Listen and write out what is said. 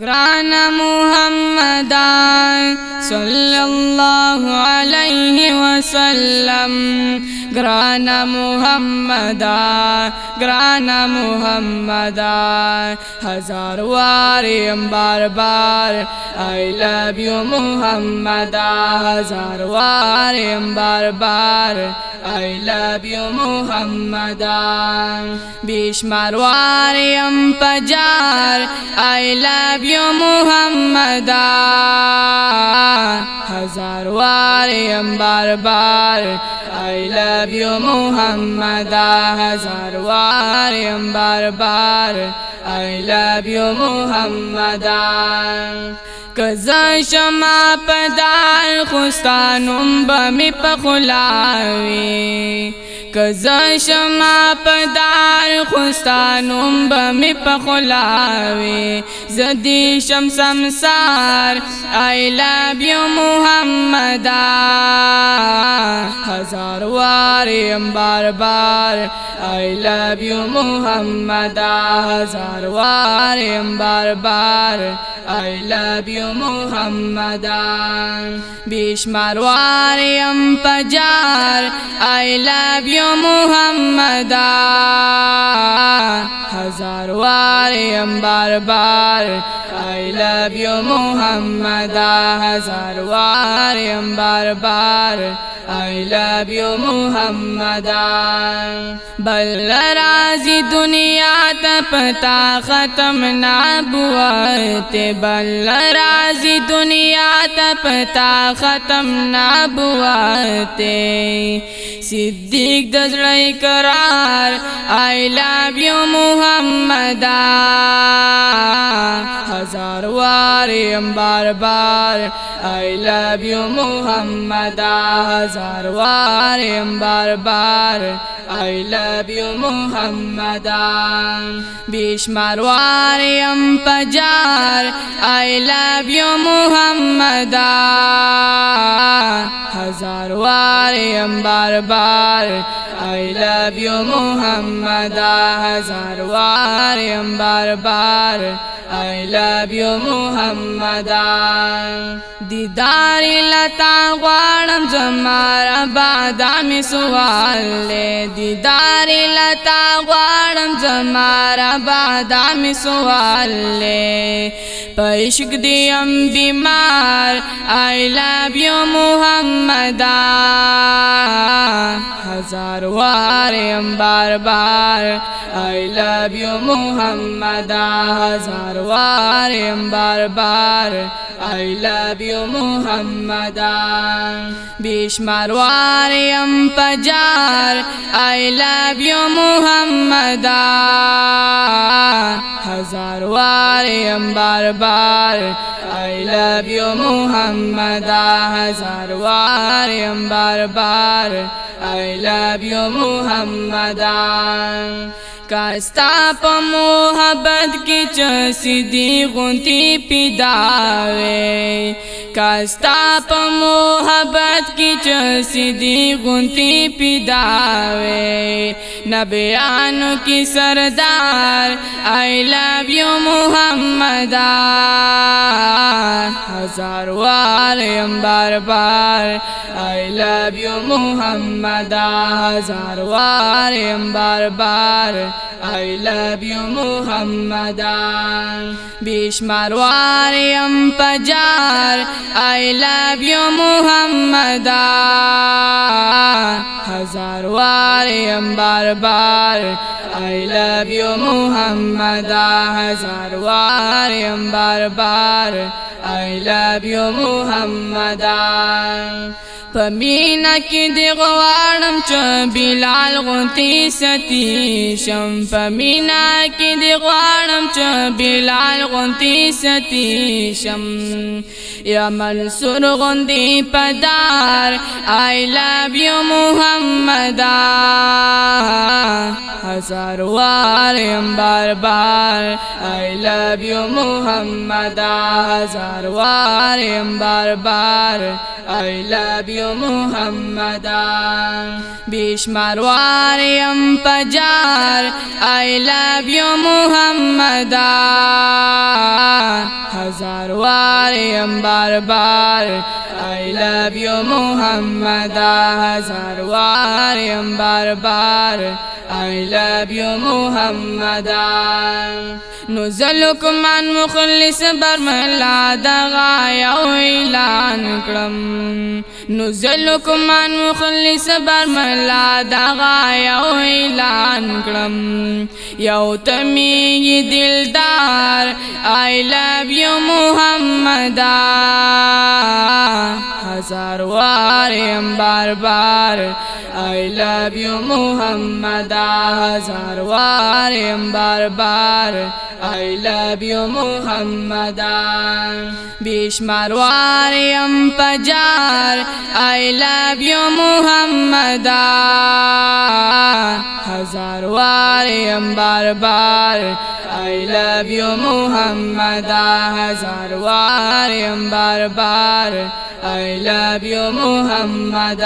گران محمدان صلی اللہ علیہ وسلم، گران محمدان، گران محمدان، ہزار واریم بار بار I love you محمدان، ہزار واریم بار بار I love you محمدان، بیشمار واریم پجار I love you محمدان، ہزار واریم بار بار I love you محمدان، ہزار واریم بار بار I love you محمدان. کزا شما پدار خوستانم بمی پخلاوی، کزا شما پدار خوستانم بمی پخلاوی، زدی شم سمسار I love you محمدان، ہزار واریم بار بار I love you محمدان، ہزار واریم بار بار I love you محمدان، بیشمار واریم پجار I love you محمدان، ہزار واریم بار بار I love you محمدان، ہزار واریم بار بار I love you محمدان. بل رازی دنیا تپتا ختم نبوت، بل رازی دنیا تپتا ختم نبوت، صدیق دزڑ اقرار I love you محمدان، ہزار واریم بار بار I love you محمدان، ہزار واریم بار بار I love you محمدان، بیشمار واریم پجار I love you محمدان، ہزار واریم بار بار I love you محمدان، ہزار واریم بار بار I love you محمدان. دیدار لتا غوارم زمارا بادامی سوال لے، دیدار لتا غوارم زمارا بادامی سوال لے، پعشق دیم بیمار I love you محمدان، ہزار واریم بار بار I love you محمدان، ہزار واریم بار بار I love you محمدان، بیشمار واریم پجار I love you محمدان، ہزار واریم بار بار I love you محمدان، ہزار واریم بار بار I love you محمدان. کاستا پا محبت کی چسی دی غنتی پیداوے، کاستا پا محبت کی چسی دی غنتی پیداوے، نبیانو کی سردار I love you محمدان، ہزار واریم بار بار I love you محمدان، ہزار واریم بار بار I love you محمدان، بیشمار واریم پجار I love you محمدان، ہزار واریم بار بار I love you محمدان، ہزار واریم بار بار I love you محمدان. پمینا کی دی غوارم چو بلال غنتی ستیشم، پمینا کی دی غوارم چو بلال غنتی ستیشم، یا منصور غنتی پدار I love you محمدان، ہزار واریم بار بار I love you محمدان، ہزار واریم بار بار I love you محمدان، بیشمار واریم پجار I love you محمدان، ہزار واریم بار بار I love you محمد ہزار واریم بار بار I love you محمد نزلو کمان مخلص برملا دغا یو اعلان کرم نزلو کمان مخلص برملا دغا یو اعلان کرم یو تمی دلدار I love you محمد ہزار واریم بار بار I love you محمد ہزار واریم بار بار I love you محمد بیشمار واریم پجار I love you محمد ہزار واریم بار بار I love you محمد ہزار واریم بار بار I love you محمد